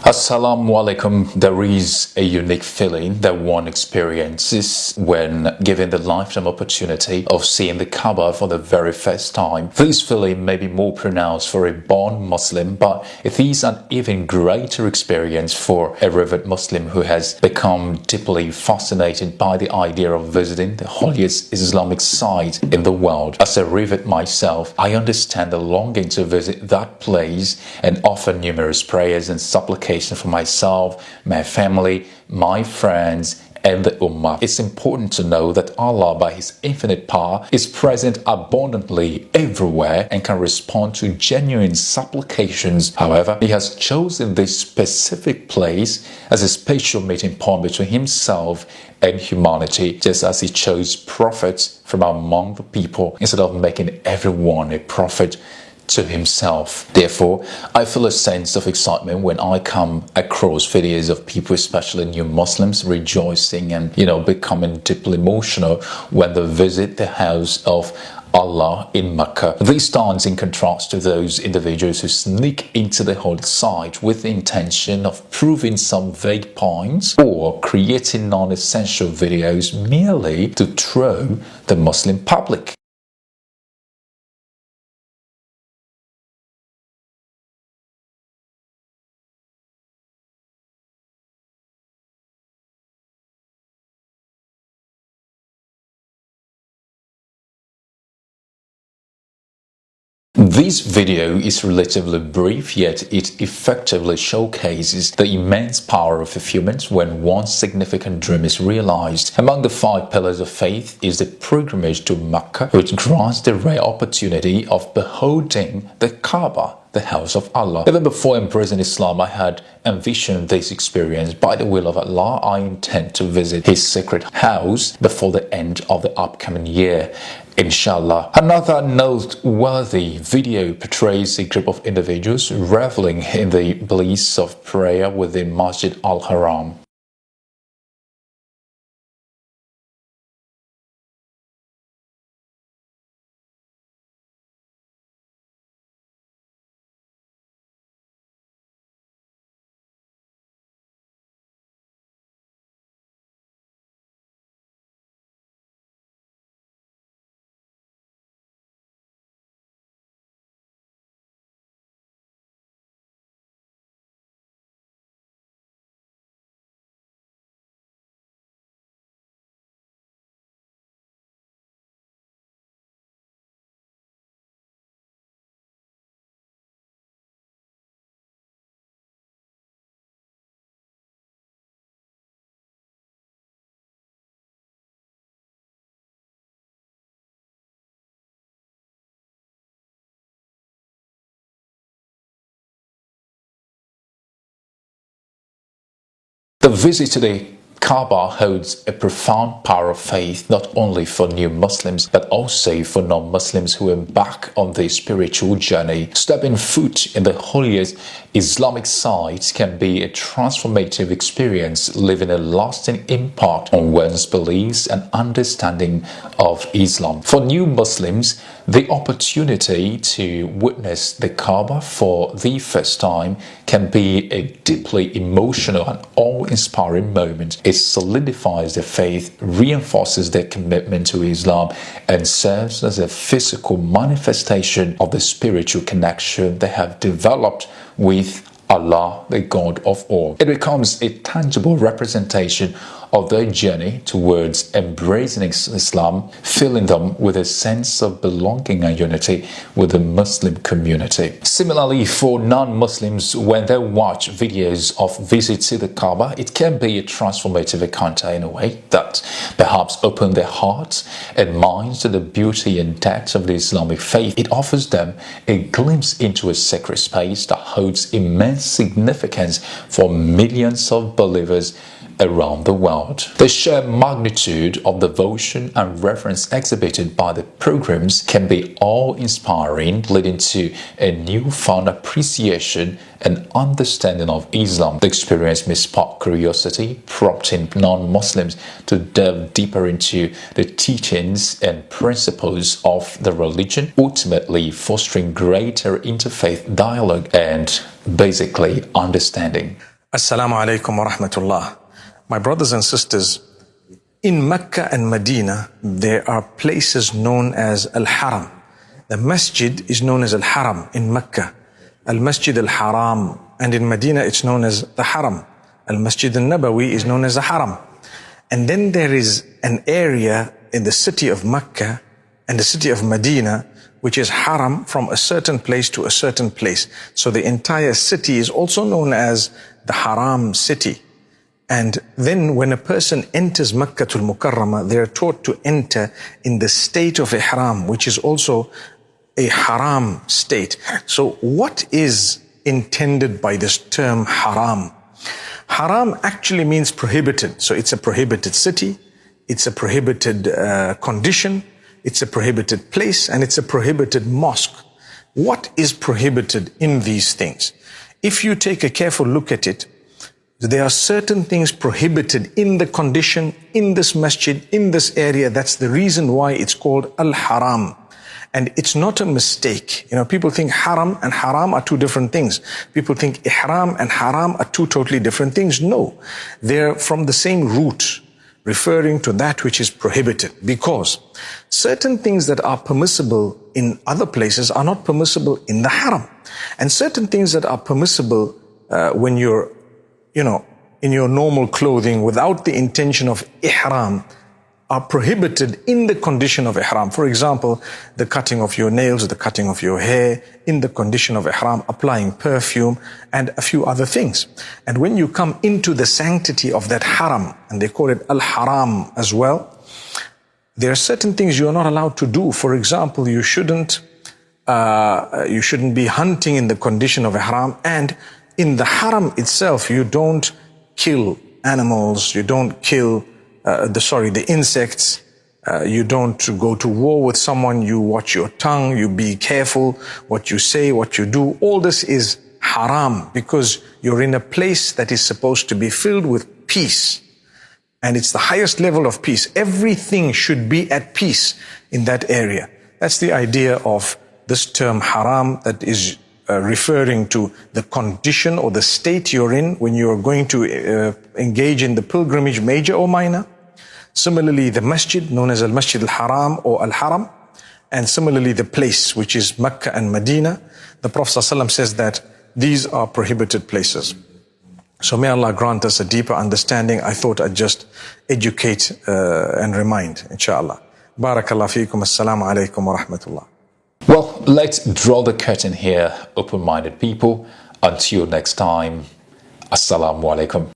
Assalamu alaikum. There is a unique feeling that one experiences when given the lifetime opportunity of seeing the Kaaba for the very first time. This feeling may be more pronounced for a born Muslim, but it is an even greater experience for a revered Muslim who has become deeply fascinated by the idea of visiting the holiest Islamic site in the world. As a revered myself, I understand the longing to visit that place and offer numerous prayers and supplications for myself, my family, my friends, and the Ummah. It's important to know that Allah, by His infinite power, is present abundantly everywhere and can respond to genuine supplications. However, He has chosen this specific place as a special meeting point between Himself and humanity, just as He chose prophets from among the people instead of making everyone a prophet to Himself. Therefore, I feel a sense of excitement when I come across videos of people, especially new Muslims, rejoicing and becoming deeply emotional when they visit the house of Allah in Mecca. This stands in contrast to those individuals who sneak into the holy site with the intention of proving some vague points or creating non-essential videos merely to throw the Muslim public. This video is relatively brief, yet it effectively showcases the immense power of fulfillment when one significant dream is realized. Among the 5 pillars of faith is the pilgrimage to Mecca, which grants the rare opportunity of beholding the Kaaba, the house of Allah. Even before embracing Islam, I had envisioned this experience. By the will of Allah, I intend to visit His sacred house before the end of the upcoming year, inshallah. Another noteworthy video portrays a group of individuals reveling in the bliss of prayer within Masjid al-Haram. The visit to the Kaaba holds a profound power of faith not only for new Muslims but also for non-Muslims who embark on their spiritual journey. Stepping foot in the holiest Islamic site can be a transformative experience, leaving a lasting impact on one's beliefs and understanding of Islam. For new Muslims, the opportunity to witness the Kaaba for the first time can be a deeply emotional and awe-inspiring moment. It solidifies their faith, reinforces their commitment to Islam, and serves as a physical manifestation of the spiritual connection they have developed with Allah, the God of all. It becomes a tangible representation of their journey towards embracing Islam, filling them with a sense of belonging and unity with the Muslim community. Similarly, for non-Muslims, when they watch videos of visits to the Kaaba, it can be a transformative encounter in a way that perhaps opens their hearts and minds to the beauty and depth of the Islamic faith. It offers them a glimpse into a sacred space that holds immense significance for millions of believers around the world. The sheer magnitude of devotion and reverence exhibited by the pilgrims can be awe-inspiring, leading to a newfound appreciation and understanding of Islam. The experience may spark curiosity, prompting non-Muslims to delve deeper into the teachings and principles of the religion, ultimately fostering greater interfaith dialogue and basically understanding. Assalamu alaikum wa rahmatullah. My brothers and sisters, in Mecca and Medina, there are places known as Al-Haram. The masjid is known as Al-Haram in Mecca, Al-Masjid Al-Haram, and in Medina it's known as the Haram. Al-Masjid Al-Nabawi is known as the Haram. And then there is an area in the city of Mecca and the city of Medina, which is Haram from a certain place to a certain place. So the entire city is also known as the Haram city. And then when a person enters Makkatul Mukarramah, they are taught to enter in the state of Ihram, which is also a haram state. So what is intended by this term haram? Haram actually means prohibited. So it's a prohibited city, it's a prohibited condition, it's a prohibited place, and it's a prohibited mosque. What is prohibited in these things? If you take a careful look at it, there are certain things prohibited in the condition, in this masjid, in this area. That's the reason why it's called Al-Haram. And it's not a mistake. You know, people think haram and haram are two different things. People think ihram and haram are two totally different things. No, they're from the same root, referring to that which is prohibited, because certain things that are permissible in other places are not permissible in the haram. And certain things that are permissible when you're, in your normal clothing without the intention of ihram are prohibited in the condition of ihram. For example, the cutting of your nails, the cutting of your hair, in the condition of ihram, applying perfume, and a few other things. And when you come into the sanctity of that haram, and they call it al-haram as well, there are certain things you are not allowed to do. For example, you shouldn't be hunting in the condition of ihram, and in the haram itself, you don't kill animals, you don't kill the insects, you don't go to war with someone, you watch your tongue, you be careful what you say, what you do. All this is haram because you're in a place that is supposed to be filled with peace. And it's the highest level of peace. Everything should be at peace in that area. That's the idea of this term haram, that is referring to the condition or the state you're in when you're going to engage in the pilgrimage, major or minor. Similarly, the masjid known as Al-Masjid Al-Haram or Al-Haram, and similarly the place which is Mecca and Medina. The Prophet ﷺ says that these are prohibited places. So may Allah grant us a deeper understanding. I thought I'd just educate and remind, inshallah. Barakallah feekum. Assalamu alaikum wa rahmatullah. Well, let's draw the curtain here, open-minded people. Until next time, Assalamu alaikum.